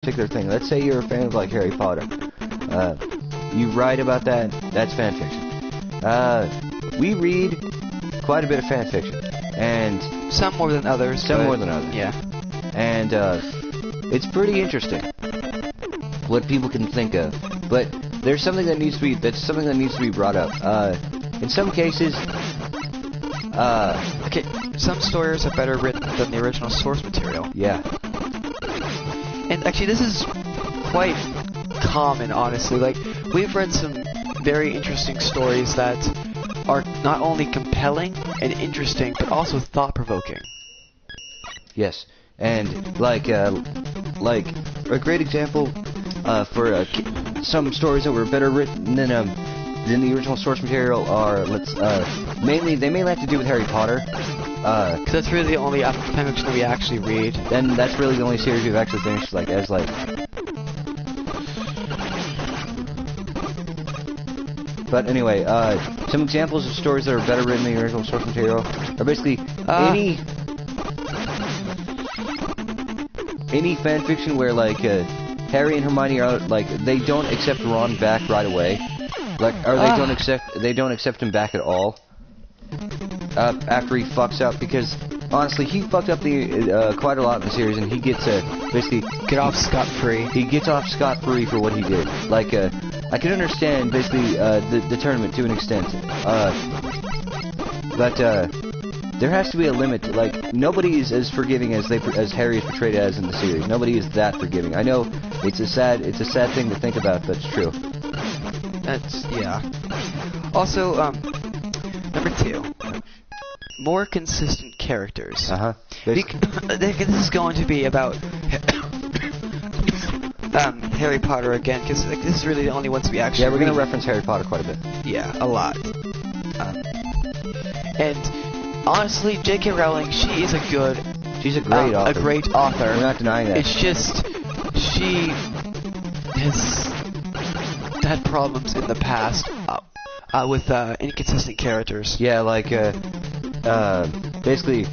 particular thing. Let's say you're a fan of like Harry Potter. You write about that. That's fan fiction. We read quite a bit of fan fiction, and some more than others. Some more than others. Yeah. And it's pretty interesting what people can think of. But there's something that needs to be brought up. In some cases, okay, some stories are better written than the original source material. Yeah. And actually, this is quite common, honestly. Like, we've read some very interesting stories that are not only compelling and interesting, but also thought-provoking. Yes, and like a great example for some stories that were better written than the original source material are mainly have to do with Harry Potter. Because that's really the only fanfiction that we actually read. And that's really the only series we've actually finished, But anyway, some examples of stories that are better written than the original source material are basically any fanfiction where Harry and Hermione are they don't accept Ron back right away, they don't accept him back at all. After he fucks up, because honestly he fucked up quite a lot in the series, and he gets basically get off scot-free. He gets off scot-free for what he did. I can understand basically the tournament to an extent, but there has to be a limit. Nobody is as forgiving as Harry is portrayed as in the series. Nobody is that forgiving. I know it's a sad thing to think about, but it's true. Yeah. Also, number 2. More consistent characters. This is going to be about Harry Potter again, because this is really the only ones we actually. Yeah, we're going to reference Harry Potter quite a bit. Yeah, a lot. And honestly, J.K. Rowling, she's a great author. A great author. We're not denying that. It's just she has had problems in the past with inconsistent characters. Yeah, basically,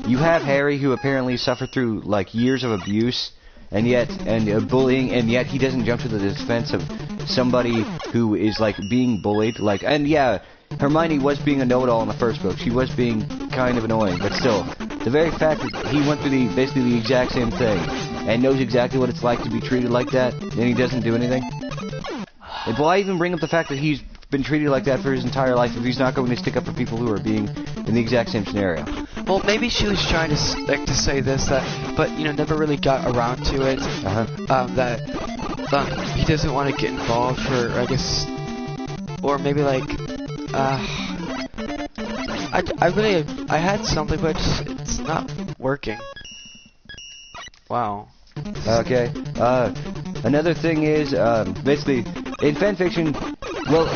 you have Harry, who apparently suffered through years of abuse, and bullying, and yet he doesn't jump to the defense of somebody who is being bullied. And yeah, Hermione was being a know-it-all in the first book. She was being kind of annoying, but still, the very fact that he went through basically the exact same thing and knows exactly what it's like to be treated like that, and he doesn't do anything. Why even bring up the fact that he's been treated like that for his entire life if he's not going to stick up for people who are being in the exact same scenario? Well, maybe she was trying to say this, but never really got around to it. That he doesn't want to get involved for, I guess, or maybe I had something, but it's not working. Wow. Okay. Another thing is basically in fanfiction. Well,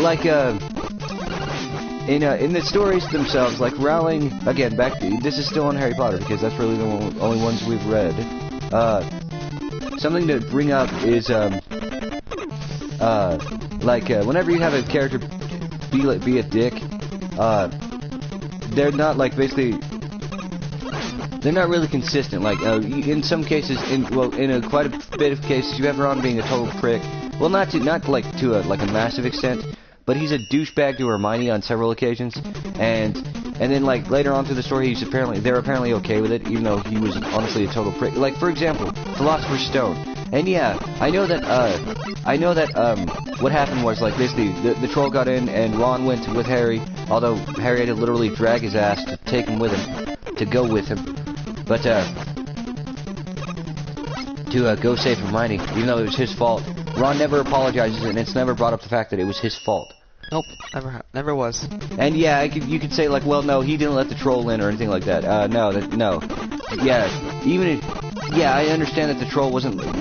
in the stories themselves, Rowling, again, this is still on Harry Potter, because that's really the only ones we've read. Something to bring up is, whenever you have a character be a dick, they're not, they're not really consistent. In some cases, in quite a bit of cases, you have Ron being a total prick. Well, not to a massive extent, but he's a douchebag to Hermione on several occasions, and then later on through the story, they're apparently okay with it, even though he was honestly a total prick. For example, Philosopher's Stone. And yeah, I know that what happened was basically the troll got in and Ron went with Harry, although Harry had to literally drag his ass to take him with him, to go with him, but to go save Hermione, even though it was his fault. Ron never apologizes, and it's never brought up the fact that it was his fault. Nope, never was. And yeah, you could say well, no, he didn't let the troll in or anything like that. No. Yeah, I understand that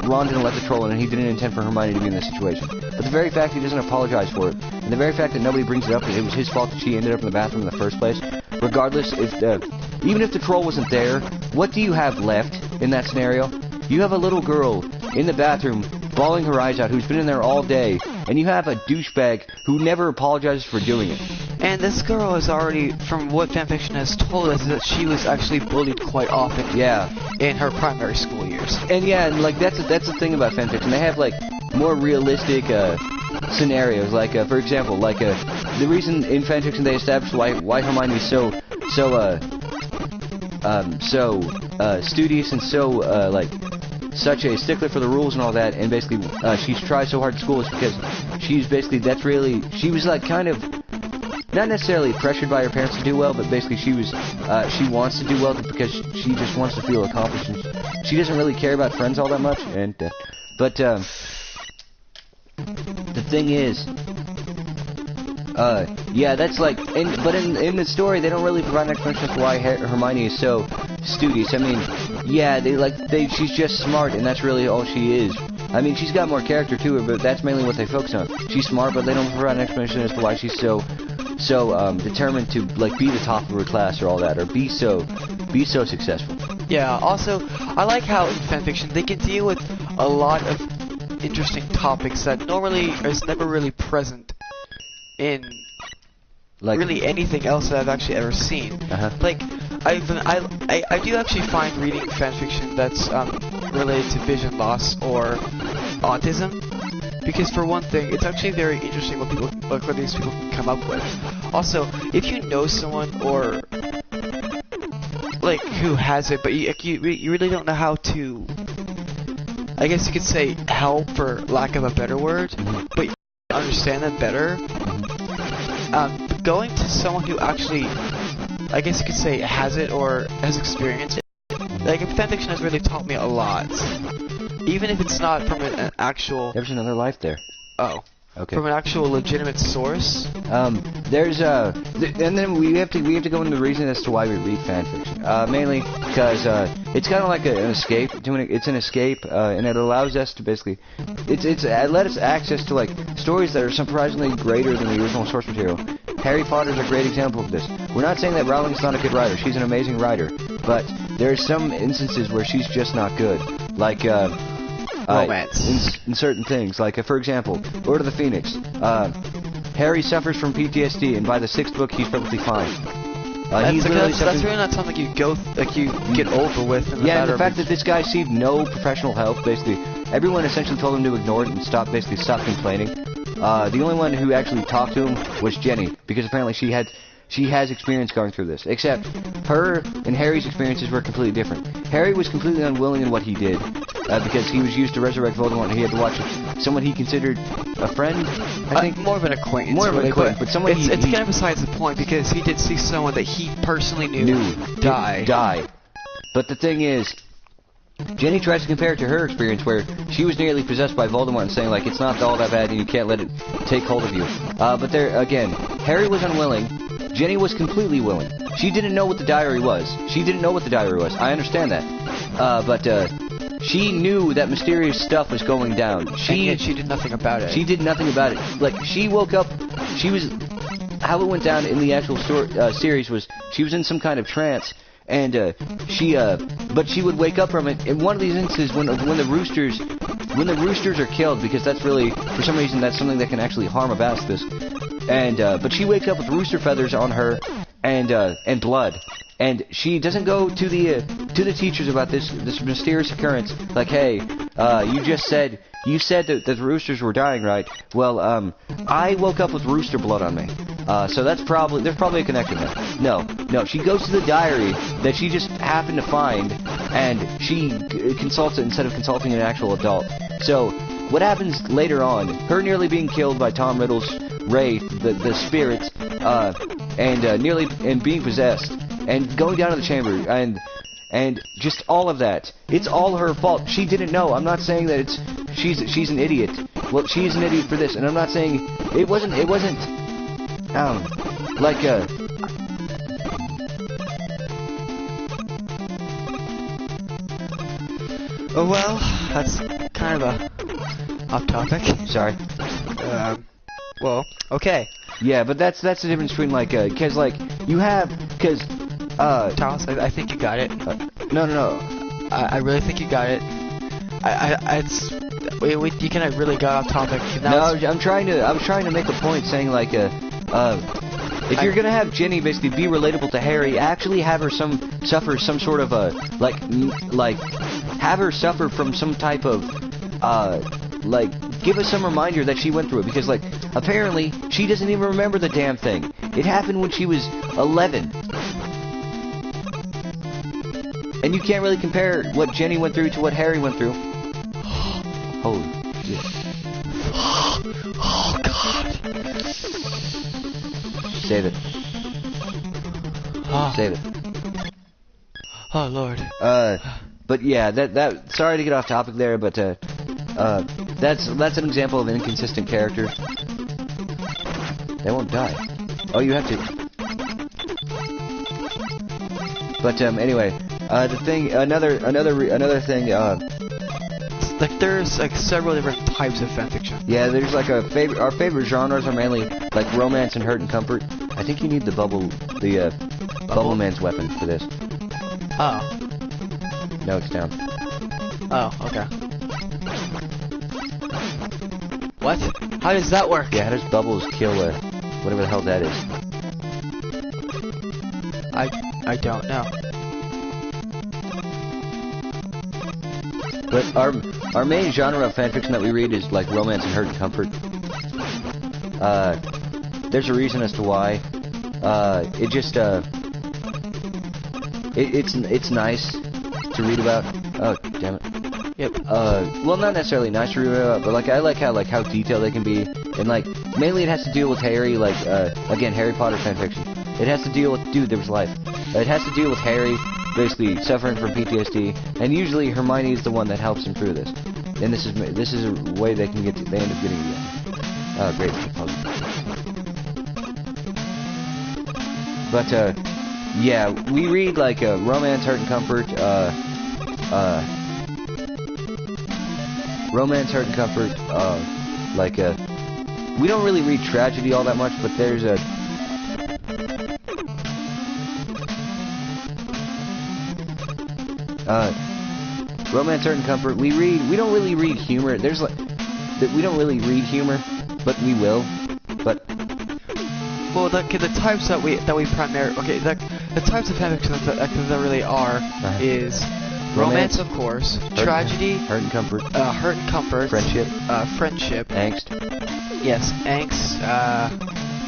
Ron didn't let the troll in, and he didn't intend for Hermione to be in this situation. But the very fact he doesn't apologize for it, and the very fact that nobody brings it up, that it was his fault that she ended up in the bathroom in the first place, regardless, even if the troll wasn't there, what do you have left in that scenario? You have a little girl in the bathroom bawling her eyes out, who's been in there all day, and you have a douchebag who never apologizes for doing it. And this girl is already, from what fanfiction has told us, is that she was actually bullied quite often. Yeah. In her primary school years. And yeah, and like that's the thing about fanfiction. They have like more realistic scenarios. Like for example, like the reason in fanfiction they established why Hermione is so studious and so like such a stickler for the rules and all that, and basically she tries so hard at school is because she's basically she was like kind of not necessarily pressured by her parents to do well, but basically she wants to do well because she just wants to feel accomplished. And she doesn't really care about friends all that much. And but the thing is, yeah, that's like, but in the story they don't really provide an explanation as to why Hermione is so studious. I mean, yeah, she's just smart, and that's really all she is. I mean, she's got more character to her, but that's mainly what they focus on. She's smart, but they don't provide an explanation as to why she's so determined to like be the top of her class or all that, or be so successful. Yeah. Also, I like how in fanfiction they can deal with a lot of interesting topics that normally is never really present in like really anything else that I've actually ever seen. Like I do actually find reading fanfiction that's related to vision loss or autism. Because for one thing, it's actually very interesting what these people can come up with. Also, if you know someone or like who has it, but you really don't know how to, I guess you could say help for lack of a better word, but you understand them better. Going to someone who actually, I guess you could say has it or has experienced it, like fanfiction has really taught me a lot. Even if it's not from an actual... There's another life there. Oh. Okay. From an actual legitimate source? There's and then we have to go into the reason as to why we read fanfiction. Mainly because it's kind of like an escape. It's an escape, and it allows us to basically... It let us access to like stories that are surprisingly greater than the original source material. Harry Potter's a great example of this. We're not saying that Rowling's not a good writer. She's an amazing writer. But there's some instances where she's just not good. Like, romance. In certain things. Like, for example, Lord of the Phoenix. Harry suffers from PTSD, and by the 6th book, he's perfectly fine. That's really not something you get over with. In yeah, and the fact that this guy received no professional help, basically, everyone essentially told him to ignore it and stop complaining. The only one who actually talked to him was Jenny, because apparently she has experience going through this. Except her and Harry's experiences were completely different. Harry was completely unwilling in what he did, because he was used to resurrect Voldemort, and he had to watch someone he considered a friend, I think. More of an acquaintance. More of an acquaintance, but someone it's kind of besides the point, because he did see someone that he personally knew die. But the thing is, Jenny tries to compare it to her experience where she was nearly possessed by Voldemort and saying, like, it's not all that bad and you can't let it take hold of you. But there, again, Harry was unwilling. Jenny was completely willing. She didn't know what the diary was. I understand that. But she knew that mysterious stuff was going down. And yet she did nothing about it. She did nothing about it. Like, she woke up, how it went down in the actual series was, she was in some kind of trance, and but she would wake up from it. In one of these instances, when the roosters are killed, because that's really, for some reason, that's something that can actually harm a basilisk. And but she wakes up with rooster feathers on her and blood, and she doesn't go to the teachers about this mysterious occurrence. Like, hey, you said that the roosters were dying, right? Well, I woke up with rooster blood on me, so there's probably a connection there. No, she goes to the diary that she just happened to find, and she consults it instead of consulting an actual adult. So what happens later on? Her nearly being killed by Tom Riddle's wraith, the spirit, and being possessed, and going down to the chamber, and just all of that. It's all her fault. She didn't know. I'm not saying that she's an idiot. Well, she's an idiot for this, and I'm not saying it wasn't Oh well, that's kind of a off topic. Sorry. Well, okay. Yeah, but that's the difference between because Thomas, I think you got it. No. I really think you got it. You kind of really got off topic. No, I was trying to make a point saying If you're gonna have Jenny basically be relatable to Harry, actually have her suffer some sort of a have her suffer from some type of give us some reminder that she went through it, because apparently she doesn't even remember the damn thing. It happened when she was 11. And you can't really compare what Jenny went through to what Harry went through. Holy shit. Oh god. Save it. Oh. Save it. Oh lord. But yeah, that sorry to get off topic there, but that's an example of an inconsistent character. They won't die. Oh, you have to. But anyway, the thing, another thing. There's several different types of fanfiction. Yeah, there's our favorite genres are mainly romance and hurt and comfort. I think you need the bubble man's weapon for this. Oh. No, it's down. Oh, okay. What? How does that work? Yeah, how does bubbles kill whatever the hell that is? I don't know. But our main genre of fanfiction that we read is romance and hurt and comfort. There's a reason as to why. It just it's nice to read about. Oh, damn it. Yep. Well, not necessarily nice to read about, but I like how detailed they can be, and mainly it has to deal with Harry, again, Harry Potter fanfiction. It has to deal with, dude, there was life. It has to deal with Harry basically suffering from PTSD, and usually Hermione is the one that helps him through this. And this is a way they can get to, they end up getting to the end. Great puzzle. But yeah, we read romance, hurt and comfort, romance, hurt and comfort, we don't really read tragedy all that much, but there's a romance, hurt and comfort. We don't really read humor. We don't really read humor, but we will. But well, the types that we primarily the types of fanfiction that really are is romance, of course, tragedy, hurt and comfort, friendship, angst. Yes, angst,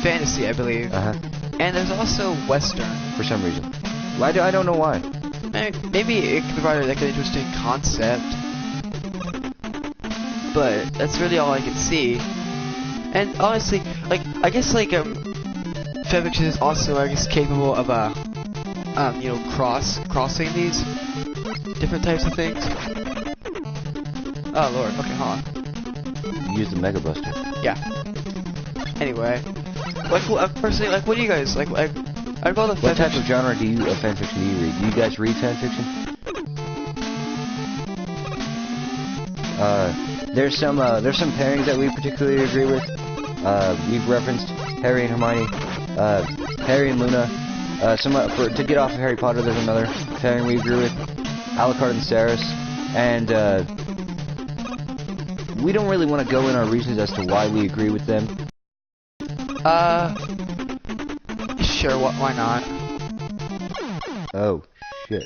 fantasy, I believe. And there's also western. For some reason, I don't know why. Maybe it could provide an interesting concept, but that's really all I can see. And honestly, I guess fanfiction is also capable of crossing these different types of things. Oh lord, okay, hold on. Use the Mega Buster. Yeah. Anyway, personally, what do you guys like? I'd call the what type of genre of fanfiction do you read? Do you guys read fanfiction? There's some pairings that we particularly agree with. We've referenced Harry and Hermione, Harry and Luna. To get off of Harry Potter, there's another pairing we agree with, Alucard and Ceres, and we don't really want to go in our reasons as to why we agree with them. Sure, why not? Oh, shit.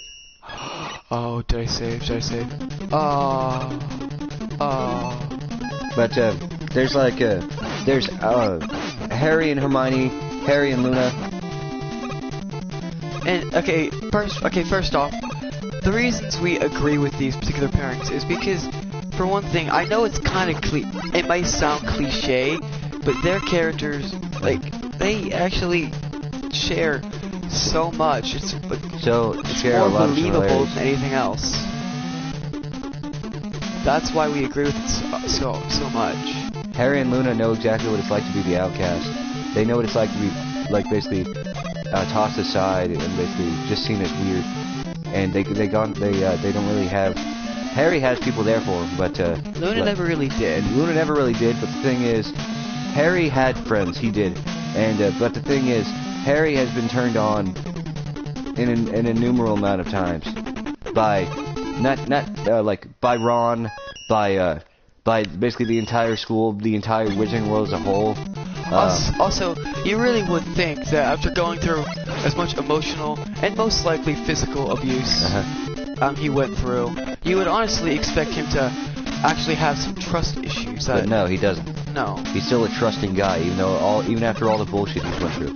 Oh, did I save? Oh. But, there's Harry and Hermione, Harry and Luna. And, first off, the reasons we agree with these particular pairings is because, for one thing, I know it's kind of it might sound cliche, but their characters, they actually share so much. It's more believable than anything else. That's why we agree with it so much. Harry and Luna know exactly what it's like to be the outcast. They know what it's like to be basically tossed aside and basically just seen as weird. And they don't really have. Harry has people there for him, but Luna never really did. Luna never really did. But the thing is, Harry had friends. He did, and but the thing is, Harry has been turned on in an innumerable amount of times by by Ron, by basically the entire school, the entire Wizarding world as a whole. Also, you really would think that after going through as much emotional and most likely physical abuse he went through, you would honestly expect him to actually have some trust issues. But no, he doesn't. No. He's still a trusting guy, even after all the bullshit he's went through.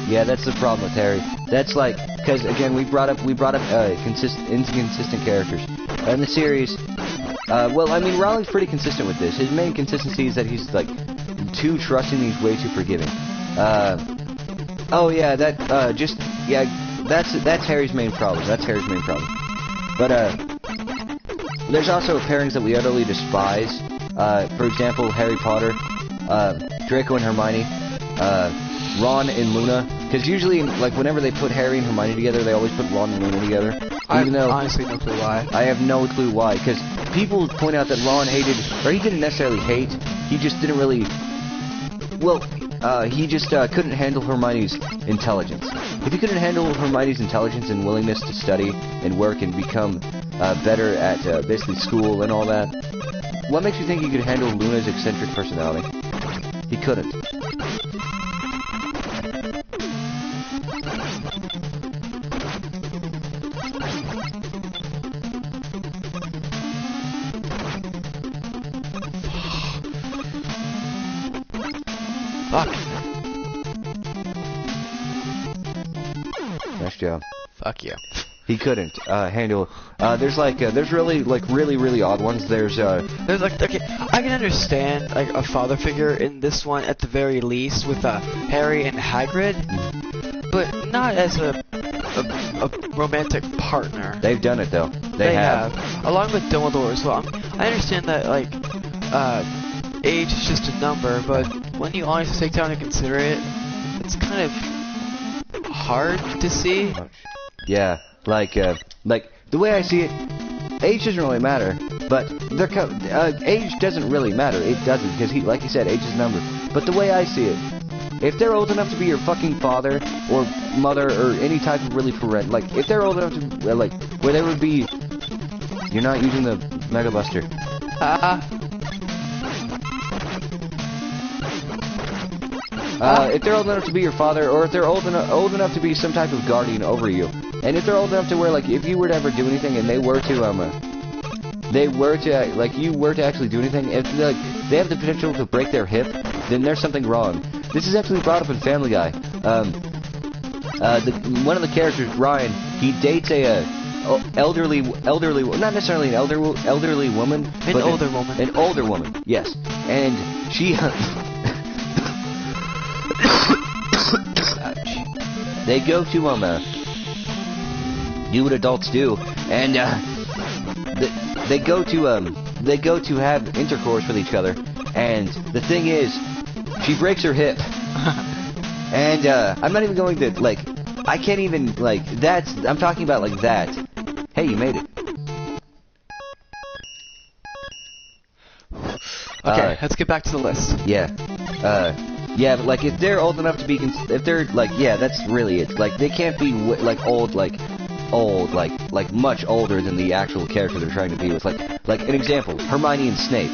Yeah, that's the problem with Harry. That's like, because again, we brought up inconsistent characters in the series. Well, I mean, Rowling's pretty consistent with this. His main consistency is that he's like too trusting, he's way too forgiving. Oh yeah, that's Harry's main problem. That's Harry's main problem. But there's also pairings that we utterly despise. For example, Harry Potter, Draco and Hermione, Ron and Luna. Because usually, like, whenever they put Harry and Hermione together, they always put Ron and Luna together. I have honestly no clue why. I have no clue why. Because people point out that Ron hated, or he didn't necessarily hate, he just didn't really, well, he just couldn't handle Hermione's intelligence. If he couldn't handle Hermione's intelligence and willingness to study and work and become better at basically school and all that, what makes you think he could handle Luna's eccentric personality? He couldn't. Fuck. Nice job. Fuck you. He couldn't handle. There's really odd ones. There's like, okay, I can understand like a father figure in this one at the very least with Harry and Hagrid, but not as a romantic partner. They've done it though. They have. Along with Dumbledore as well. I understand that like age is just a number, but when you honestly take time to consider it, it's kind of hard to see. Yeah. Like the way I see it, age doesn't really matter, but age doesn't really matter. It doesn't, because like you said, age is a number. But the way I see it, if they're old enough to be your fucking father or mother or any type of really parent, like if they're old enough to like where they would be, you're not using the Mega Buster. If they're old enough to be your father, or if they're old enough to be some type of guardian over you, and if they're old enough to where, like, if you were to ever do anything, and you were to actually do anything, if like they have the potential to break their hip, then there's something wrong. This is actually brought up in Family Guy. One of the characters, Ryan, he dates a elderly, not necessarily an elderly woman, an older woman, yes, and she. They go to do what adults do, and they go to have intercourse with each other, and the thing is, she breaks her hip, and I'm not even going to like, I can't even like I'm talking about like that. Hey, you made it. Okay, let's get back to the list. Yeah. Yeah, but like if they're old enough to be, if they're like, yeah, that's really it. Like they can't be like old, like much older than the actual character they're trying to be with. Like an example, Hermione and Snape.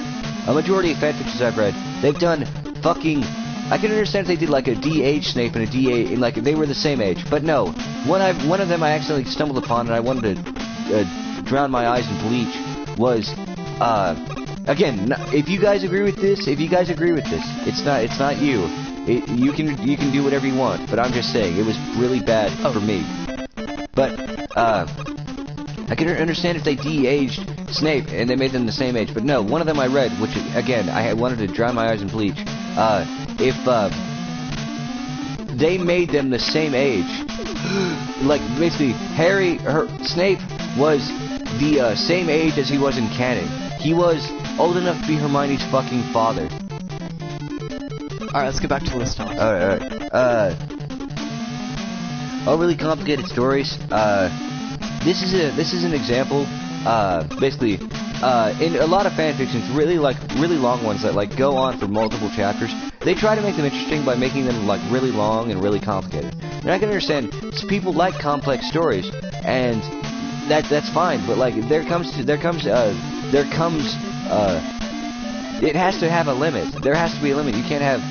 A majority of fanfictions I've read, they've done fucking. I can understand if they did like a DH Snape and a DA, and like they were the same age. But no, one of them I accidentally stumbled upon, and I wanted to drown my eyes in bleach. Was again, if you guys agree with this, it's not you. You can do whatever you want, but I'm just saying it was really bad for me. But I can understand if they de-aged Snape and they made them the same age, but no, one of them I read, which again I wanted to drown my eyes in bleach. If they made them the same age, like basically Snape was the same age as he was in canon. He was old enough to be Hermione's fucking father. Alright, let's get back to the list now. Alright. Overly complicated stories. This is an example. Basically, in a lot of fanfictions, really long ones that like go on for multiple chapters, they try to make them interesting by making them like really long and really complicated. And I can understand people like complex stories, and that's fine. But like there comes it has to have a limit. There has to be a limit. You can't have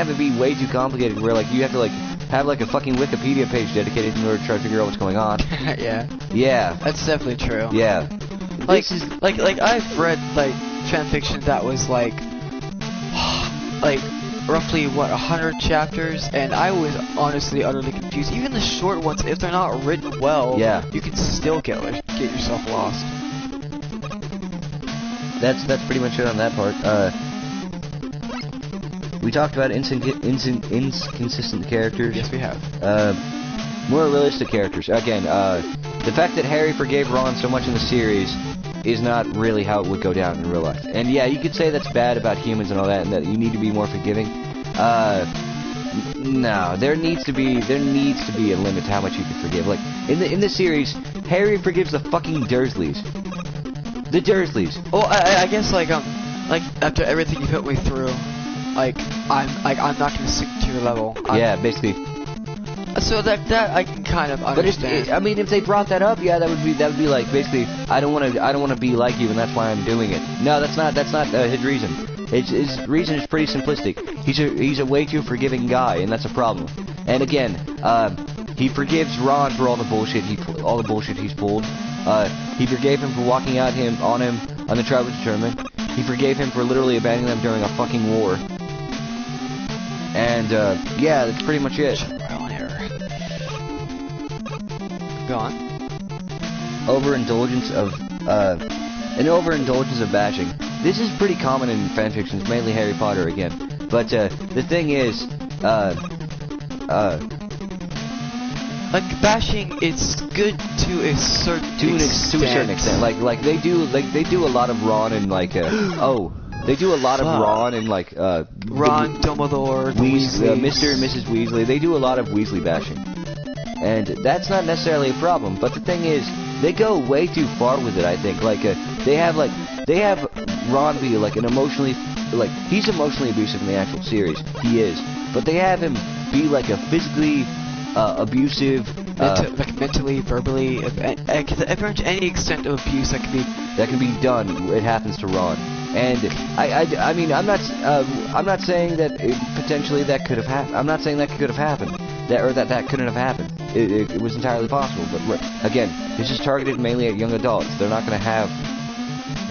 it be way too complicated where like you have to like have like a fucking Wikipedia page dedicated in order to try to figure out what's going on. Yeah. Yeah. That's definitely true. Yeah. Like I've read like fanfiction that was like roughly 100 chapters, and I was honestly utterly confused. Even the short ones, if they're not written well, yeah, you can still get yourself lost. That's pretty much it on that part. We talked about inconsistent characters. Yes, we have. More realistic characters. Again, the fact that Harry forgave Ron so much in the series is not really how it would go down in real life. And yeah, you could say that's bad about humans and all that, and that you need to be more forgiving. No, there needs to be a limit to how much you can forgive. Like in the series, Harry forgives the fucking Dursleys. The Dursleys. Well, I guess like after everything you put me through, I'm not gonna stick to your level. Yeah, basically. So that I can kind of understand. But I mean, if they brought that up, yeah, that would be like basically, I don't want to be like you, and that's why I'm doing it. No, that's not his reason. His reason is pretty simplistic. He's a way too forgiving guy, and that's a problem. And again, he forgives Ron for all the bullshit he's pulled. He forgave him for walking out on the Travelers Tournament. He forgave him for literally abandoning them during a fucking war. And yeah, that's pretty much it. Go on. Overindulgence of bashing. This is pretty common in fanfictions, mainly Harry Potter again. But the thing is, like bashing, it's good to a certain extent. Like they do a lot of Ron and like they do a lot of Ron and like Ron, Dumbledore, Mr. and Mrs. Weasley. They do a lot of Weasley bashing. And that's not necessarily a problem, but the thing is, they go way too far with it, I think. Like, they have Ron be, like, he's emotionally abusive in the actual series. He is. But they have him be, like, a physically abusive... mentally, verbally, any extent of abuse that can be done, it happens to Ron. And I mean, I'm not saying that potentially that could have happened. I'm not saying that could have happened. That couldn't have happened. It was entirely possible. But again, this is targeted mainly at young adults. They're not going to have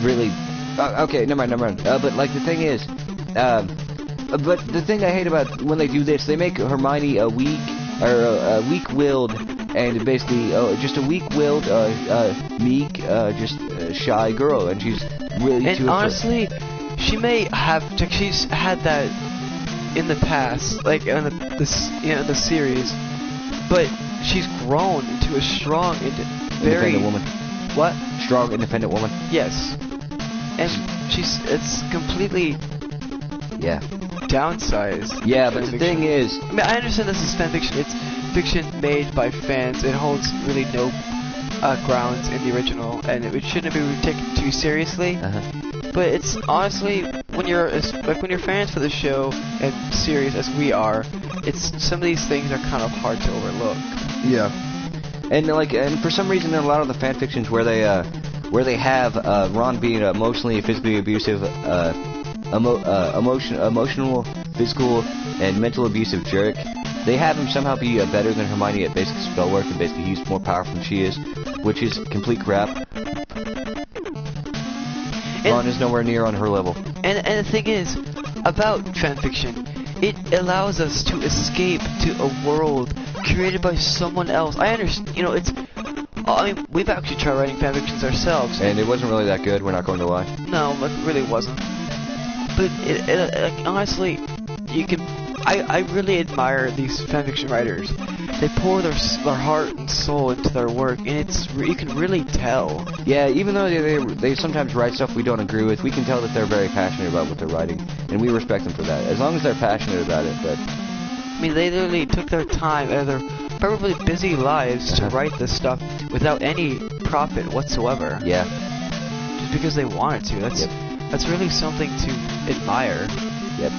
really. Okay, never mind. But like the thing is, but the thing I hate about when they do this, they make Hermione a weak-willed, and basically just a weak-willed, meek, just shy girl, and she's really. And honestly, she's had that in the past, like in the series, but she's grown into a strong and very independent woman. What? Strong, independent woman. Yes, and it's completely downsized. Yeah, but the thing is, I mean, I understand this is fanfiction. It's fiction made by fans. It holds really no grounds in the original, and it shouldn't be taken too seriously. But it's honestly, when you're fans for the show and series as we are, some of these things are kind of hard to overlook. Yeah. And for some reason, in a lot of the fanfictions where they have Ron being emotionally, physically abusive, emotional, physical, and mental abusive jerk, they have him somehow be better than Hermione at basic spell work, and basically he's more powerful than she is, which is complete crap. Ron is nowhere near on her level. And the thing is, about fanfiction, it allows us to escape to a world created by someone else. I understand, I mean, we've actually tried writing fanfictions ourselves. And it wasn't really that good, we're not going to lie. No, it really wasn't. But honestly, I really admire these fanfiction writers. They pour their heart and soul into their work, and you can really tell. Yeah, even though they sometimes write stuff we don't agree with, we can tell that they're very passionate about what they're writing, and we respect them for that. As long as they're passionate about it, but... I mean, they literally took their time out of their probably busy lives to write this stuff without any profit whatsoever. Yeah. Just because they wanted to. That's really something to admire. Yep.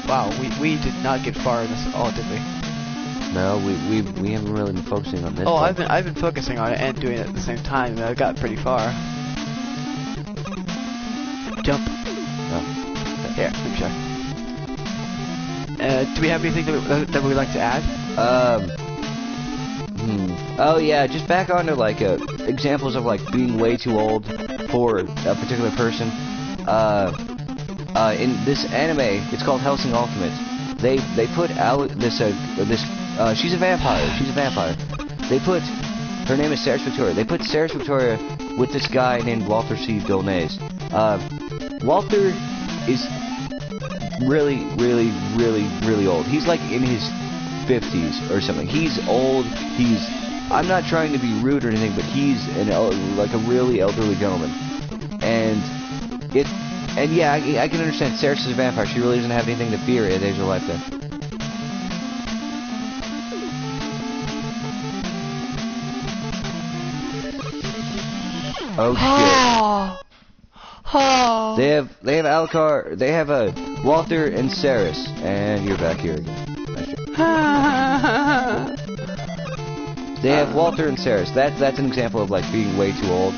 Wow, we did not get far in this at all, did we? No, we haven't really been focusing on this. Oh, part. I've been focusing on it and doing it at the same time, and I've got pretty far. Jump. Oh. Here, let me check. Do we have anything that we'd like to add? Oh yeah, just back onto like examples of like being way too old for a particular person. In this anime, it's called Hellsing Ultimate. They put she's a vampire. She's a vampire. They put her name is Ceres Victoria. They put Ceres Victoria with this guy named Walter C. Dolnays. Walter is really, really, really, really old. He's like in his 50s or something. He's old. I'm not trying to be rude or anything, but he's like a really elderly gentleman. And yeah, I can understand. Ceres is a vampire. She really doesn't have anything to fear at the age of her life then. Oh shit. They have Alucard, they have Walter and Ceres, and you're back here again. They have Walter and Ceres. That's an example of like being way too old.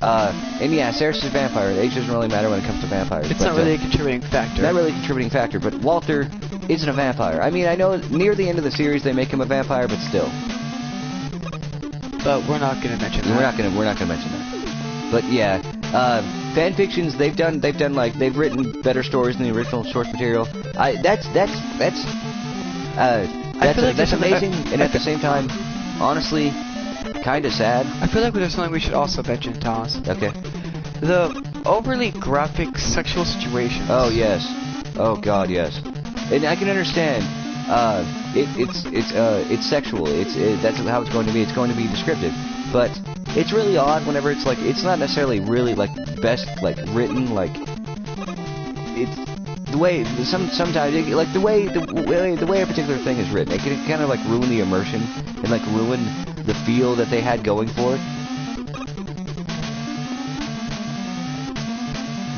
And yeah, Ceres is a vampire. Age doesn't really matter when it comes to vampires. It's not really a contributing factor. Not really a contributing factor, but Walter isn't a vampire. I mean, I know near the end of the series they make him a vampire, but still. But we're not going to mention that. We're not gonna mention that. But yeah, fanfictions they've written better stories than the original source material. That's amazing, and at the same time, honestly, kind of sad. I feel like there's something we should also mention, Thomas. Okay. The overly graphic sexual situations. Oh yes. Oh god, yes. And I can understand. It's sexual. That's how it's going to be. It's going to be descriptive. But it's really odd whenever it's like it's not necessarily really like best like written like it's the way sometimes like the way a particular thing is written. It can kind of like ruin the immersion and like ruin the feel that they had going for it.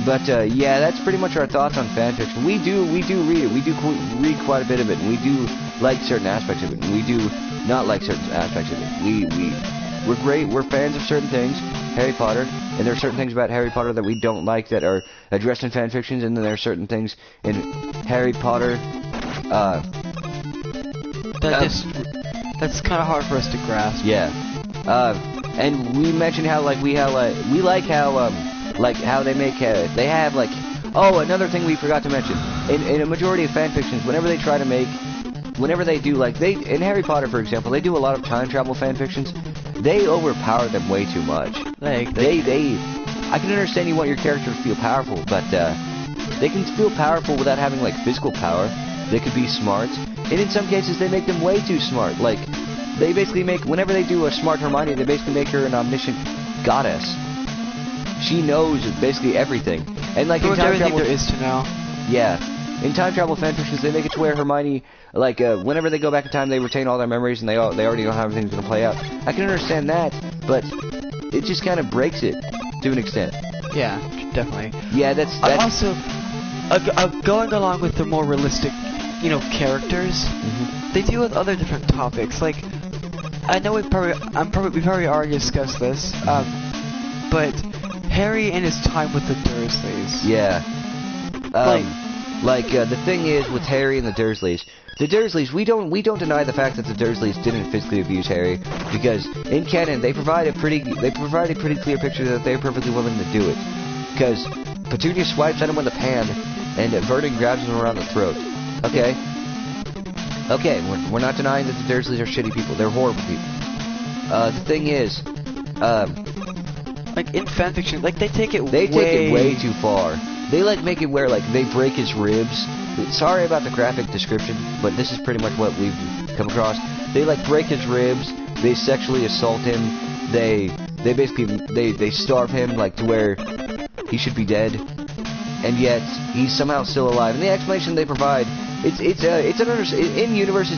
But yeah, that's pretty much our thoughts on fanfiction. We do read it. We do read quite a bit of it, and we do like certain aspects of it, and we do not like certain aspects of it. We're great. We're fans of certain things, Harry Potter, and there are certain things about Harry Potter that we don't like that are addressed in fanfictions, and then there are certain things in Harry Potter. That's kind of hard for us to grasp. Yeah. And we mentioned how like we like how they make they have like another thing we forgot to mention in a majority of fanfictions whenever they do like in Harry Potter for example they do a lot of time travel fanfictions. They overpower them way too much. I can understand you want your character to feel powerful, but they can feel powerful without having like physical power. They could be smart, and in some cases they make them way too smart. Like they basically make whenever they do a smart Hermione, they basically make her an omniscient goddess. She knows basically everything. And like in time travel, there is to know. Yeah. In time travel fanfictions, they make it to where Hermione, like, whenever they go back in time, they retain all their memories, and they already know how everything's going to play out. I can understand that, but it just kind of breaks it to an extent. Yeah, definitely. Yeah, that's also going along with the more realistic, characters. Mm-hmm. They deal with other different topics. Like, I know we probably already discussed this, but Harry and his time with the Dursleys. Yeah. The thing is with Harry and the Dursleys, we don't deny the fact that the Dursleys didn't physically abuse Harry, because in canon they provide a pretty clear picture that they're perfectly willing to do it. Because Petunia swipes at him with a pan, and Vernon grabs him around the throat. Okay, we're not denying that the Dursleys are shitty people. They're horrible people. The thing is, like in fanfiction, like they take it way too far. They like make it where like they break his ribs. Sorry about the graphic description, but this is pretty much what we've come across. They like break his ribs. They sexually assault him. They basically starve him like to where he should be dead, and yet he's somehow still alive. And the explanation they provide, it's in universe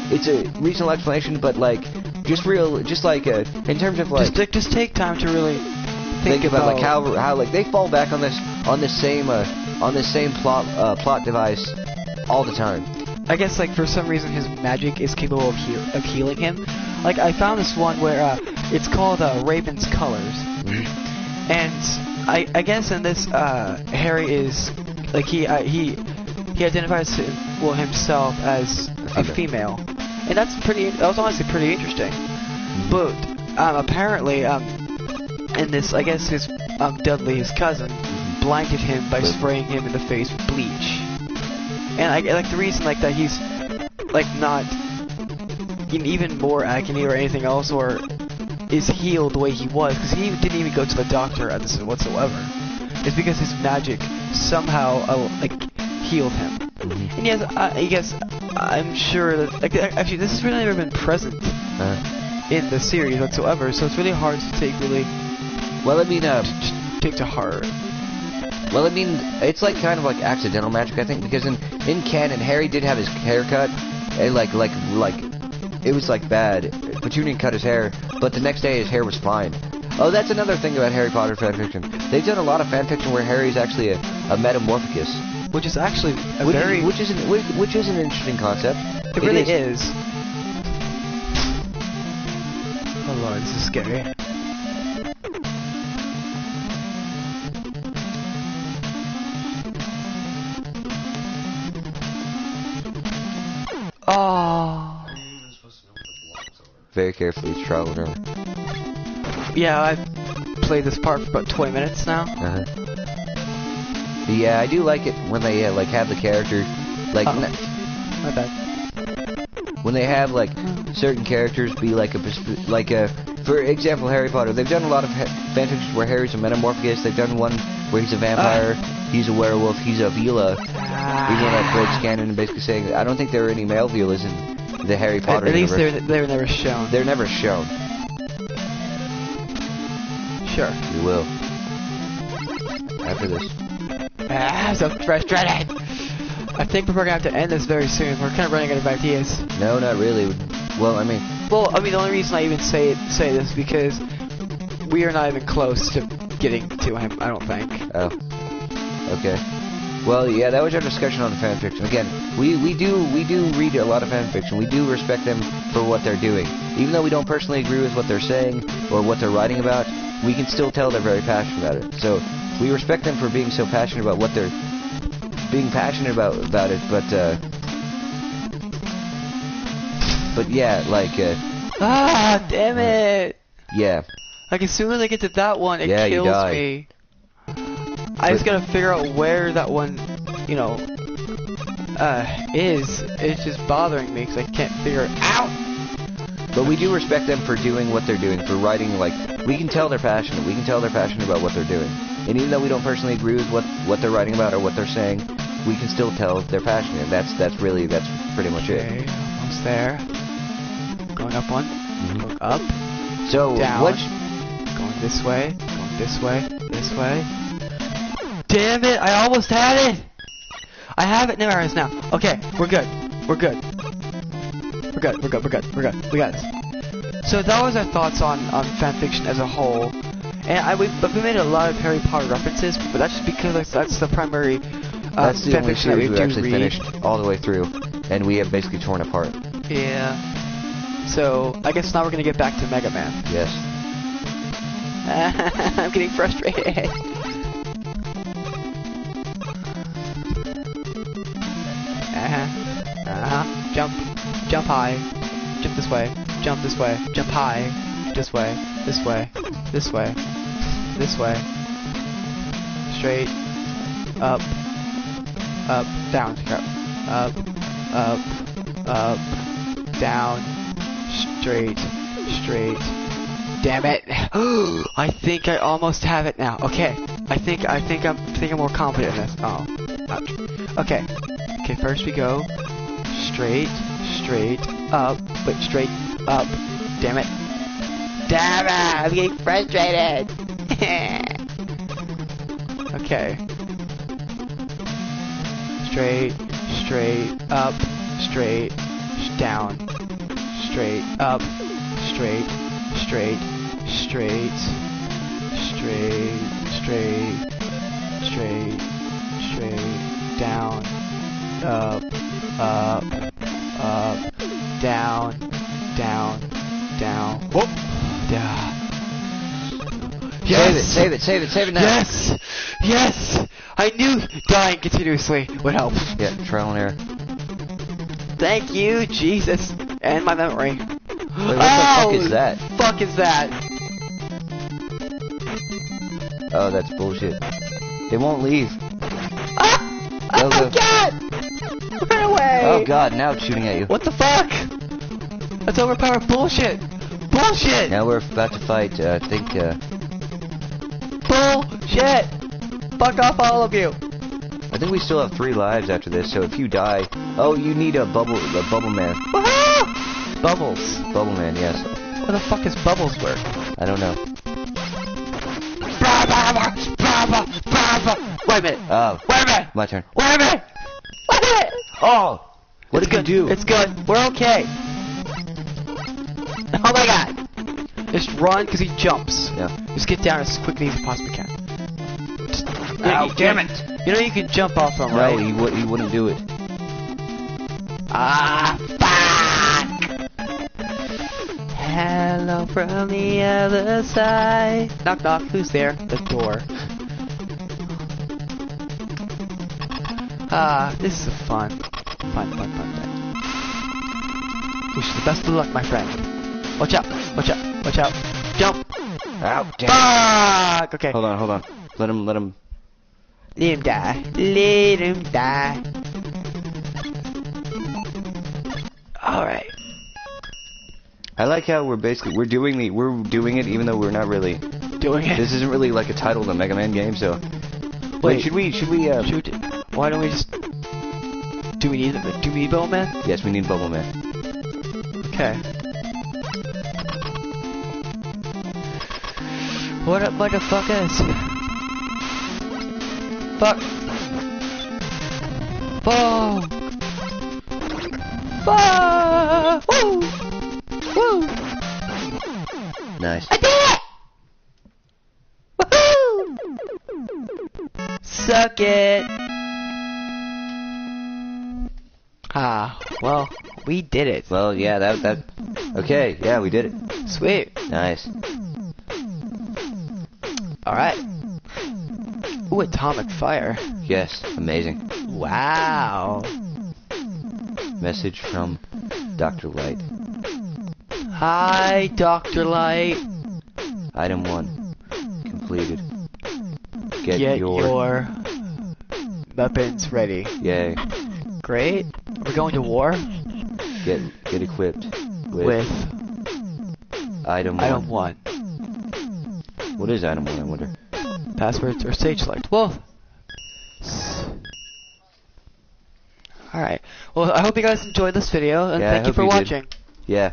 it's a reasonable explanation, but like just in terms of like just take time to really think about like how like they fall back on this same plot device all the time. I guess like for some reason his magic is capable of healing him. Like I found this one where it's called Raven's Colors, and I guess in this Harry is like he identifies himself as a female, and that was honestly pretty interesting. But apparently in this, I guess his Dudley, his cousin, blinded him by spraying him in the face with bleach. And I like the reason like that he's like not in even more agony or anything else, or is healed the way he was, because he didn't even go to the doctor at this whatsoever. It's because his magic somehow like healed him. And yes, I guess I'm sure that like actually this has really never been present in the series whatsoever, so it's really hard to take Well, I mean, take to heart. Well, I mean, it's like kind of like accidental magic, I think, because in canon, Harry did have his hair cut, and like it was like bad. Petunia cut his hair, but the next day his hair was fine. Oh, that's another thing about Harry Potter fanfiction. They've done a lot of fanfiction where Harry's actually a metamorphicus, which is actually which is an interesting concept. It really is. Oh lord, this is scary. Oh. Very carefully, it's trial and error. Yeah, I've played this part for about 20 minutes now. Yeah, I do like it when they like have the character like. My bad. When they have like certain characters be like for example, Harry Potter. They've done a lot of fanfictions where Harry's a metamorphicus. They've done one where he's a vampire, he's a werewolf, he's a Vila. Even though that breaks canon and basically saying that I don't think there are any male Vilas in the Harry Potter universe. At least they were never shown. They're never shown. Sure. You will. After this. I'm so frustrated. I think we're gonna have to end this very soon. We're kind of running out of ideas. No, not really. Well, I mean, the only reason I even say this is because we are not even close to getting to him. I don't think. Oh. Okay. Well, yeah, that was our discussion on fanfiction. Again, we do read a lot of fanfiction. We do respect them for what they're doing, even though we don't personally agree with what they're saying or what they're writing about. We can still tell they're very passionate about it. So we respect them for being so passionate about what they're being passionate about it. But yeah, like damn it. Yeah. Like as soon as I get to that one, it you kills die. me. I just gotta figure out where that one, is. It's just bothering me because I can't figure it out. But we do respect them for doing what they're doing, for writing, like, we can tell they're passionate. We can tell they're passionate about what they're doing. And even though we don't personally agree with what they're writing about or what they're saying, we can still tell they're passionate. That's pretty much it. Okay, almost there. Going up one. Going up. So, down. Going this way. Going this way. This way. Damn it! I almost had it! I have it never now. Okay, we're good. We're good. We got this. So that was our thoughts on fanfiction as a whole. And we made a lot of Harry Potter references, but that's just because that's the primary that's the only fanfiction that we do actually read. Finished all the way through, and we have basically torn apart. Yeah. So I guess now we're gonna get back to Megaman. Yes. I'm getting frustrated. Jump high, jump this way, jump high, this way, straight, up, down, down, straight, damn it. I think I almost have it now. Okay, I think I'm more confident in this. Oh, ouch. Okay, first we go straight up, but straight up. Damn it. I'm getting frustrated. Okay. Straight up, straight down, straight up, straight down, up, Up, up, down, down, down. Whoop, down. Yes! Save it now. Yes! Yes! I knew dying continuously would help. Yeah, trial and error. Thank you, Jesus. And my memory. Wait, what the fuck is that? Fuck is that? Oh, that's bullshit. It won't leave. Ah! Go, Oh go. god! Run away! Oh god, now it's shooting at you. What the fuck? That's overpowered bullshit! Bullshit! Now we're about to fight, I think, Bullshit! Fuck off, all of you! I think we still have 3 lives after this, so if you die... Oh, you need a bubble man. Woohoo! Bubbles. Bubble man, yes. What the fuck is bubbles work? I don't know. Wait a minute. Oh, Wait a minute. my turn. Wait a minute. Wait a minute. Oh! What It's did you good. do? It's good. We're okay. Oh my god. Just run because he jumps. Yeah. Just get down as quickly as you possibly can. Just, Ow, damn it! You know you can jump off him, No, right? he wouldn't do it. Ah, fuck! Hello from the other side. Knock knock, who's there? The door. Ah, this is fun. Fun. Wish you the best of luck, my friend. Watch out, watch out, watch out. Jump! Ow, damn. Fuck! Okay. Hold on. Let him... Let him die. Let him die. Alright. I like how we're doing it even though we're not really... Doing it. This isn't really like a title of a Mega Man game, so... Wait, should we, why don't we just... Do we need Bubble Man? Yes, we need Bubble Man. Okay. What up, motherfuckers? Fuck. Boom. Fuck. Woo. Woo. Nice. I did it! Woohoo! Suck it! Ah, well, we did it. Well, yeah, that... Okay, yeah, we did it. Sweet. Nice. Alright. Ooh, atomic fire. Yes, amazing. Wow. Message from Dr. Light. Hi, Dr. Light. Item 1. Completed. Get your weapons ready. Yay. Great. We're going to war Get equipped with item 1. What is item 1, I wonder? Passwords or stage select. Well. Alright. Well, I hope you guys enjoyed this video, and Yeah, I thank you hope for you did. watching. Yeah.